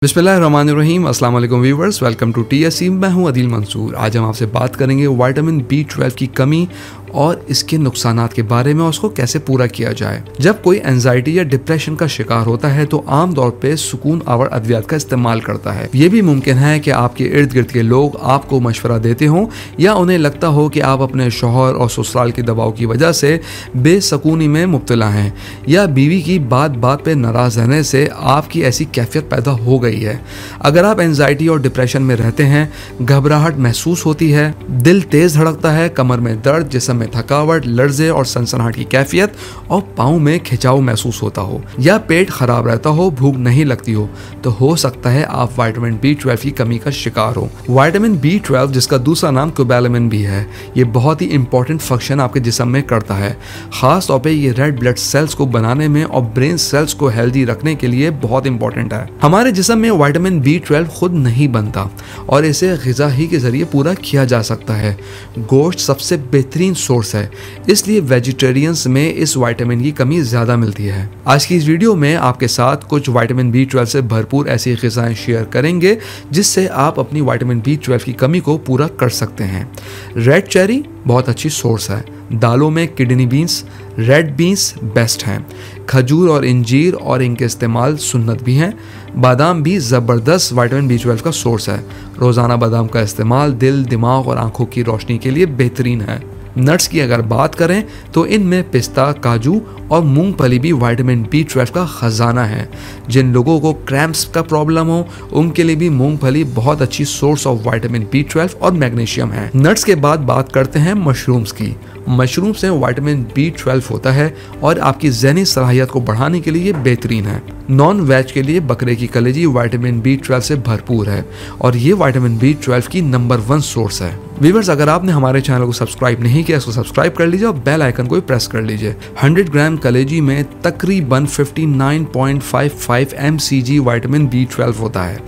बिस्मिल्लाहिर्रहमानिर्रहीम, अस्सलाम वालेकुम व्यूवर्स, वेलकम टू TSC। मैं हूं अदील मंसूर। आज हम आपसे बात करेंगे विटामिन B12 की कमी और इसके नुकसानात के बारे में और उसको कैसे पूरा किया जाए। जब कोई एंजाइटी या डिप्रेशन का शिकार होता है तो आमतौर पे सुकून आवर अद्वियात का इस्तेमाल करता है। ये भी मुमकिन है कि आपके इर्द गिर्द के लोग आपको मशवरा देते हों या उन्हें लगता हो कि आप अपने शौहर और ससुराल के दबाव की वजह से बेसकूनी में मुब्तला हैं या बीवी की बात बात पे नाराज रहने से आपकी ऐसी कैफियत पैदा हो गई है। अगर आप एंजाइटी और डिप्रेशन में रहते हैं, घबराहट महसूस होती है, दिल तेज धड़कता है, कमर में दर्द, जिस्म में थकावट, लर्जे और सनसनाहट की कैफियत और पाँव में खिंचाव महसूस होता हो या पेट खराब रहता हो, भूख नहीं लगती हो, तो हो सकता है आप विटामिन B12 की कमी का शिकार हो। विटामिन B12, जिसका दूसरा नाम कोबैलामिन भी है, ये बहुत ही इंपॉर्टेंट फंक्शन आपके जिस्म में करता है। खास तौर पे ये रेड ब्लड सेल्स को बनाने में और ब्रेन सेल्स को हेल्दी रखने के लिए बहुत इंपॉर्टेंट है। हमारे जिस्म में विटामिन B12 खुद नहीं बनता और इसे ग़िज़ा ही के जरिए पूरा किया जा सकता है। गोश्त सबसे बेहतरीन सोर्स है, इसलिए वेजिटेरियंस में इस विटामिन की कमी ज़्यादा मिलती है। आज की इस वीडियो में आपके साथ कुछ विटामिन B12 से भरपूर ऐसी ग़िज़ाएं शेयर करेंगे जिससे आप अपनी विटामिन B12 की कमी को पूरा कर सकते हैं। रेड चेरी बहुत अच्छी सोर्स है। दालों में kidney beans, red beans best हैं। खजूर और इंजीर और इनके इस्तेमाल सुन्नत भी हैं। बादाम भी ज़बरदस्त विटामिन B12 का सोर्स है। रोज़ाना बादाम का इस्तेमाल दिल, दिमाग और आंखों की रोशनी के लिए बेहतरीन है। नट्स की अगर बात करें तो इनमें पिस्ता, काजू और मूंगफली भी विटामिन B12 का खजाना है। जिन लोगों को क्रैम्प्स का प्रॉब्लम हो उनके लिए भी मूंगफली बहुत अच्छी सोर्स ऑफ विटामिन B12 और मैग्नीशियम है। नट्स के बाद बात करते हैं मशरूम्स की। मशरूम से विटामिन B12 होता है और आपकी ज़हनी सलाहियत को बढ़ाने के लिए बेहतरीन है। नॉन वेज के लिए बकरे की कलेजी विटामिन B12 से भरपूर है और ये विटामिन B12 की नंबर 1 सोर्स है। व्यूअर्स, अगर आपने हमारे चैनल को सब्सक्राइब नहीं किया इसको सब्सक्राइब कर लीजिए और बेल आइकन को प्रेस कर लीजिए। 100 ग्राम कलेजी में तकरीबन 59.55 mcg विटामिन B12 होता है।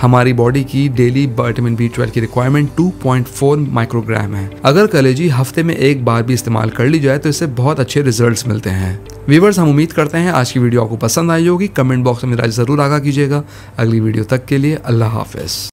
हमारी बॉडी की डेली विटामिन B12 की रिक्वायरमेंट 2.4 माइक्रोग्राम है। अगर कलेजी हफ्ते में एक बार भी इस्तेमाल कर ली जाए तो इससे बहुत अच्छे रिजल्ट्स मिलते हैं। व्यूअर्स, हम उम्मीद करते हैं आज की वीडियो आपको पसंद आई होगी। कमेंट बॉक्स में राय जरूर आगाह कीजिएगा। अगली वीडियो तक के लिए अल्लाह हाफिज।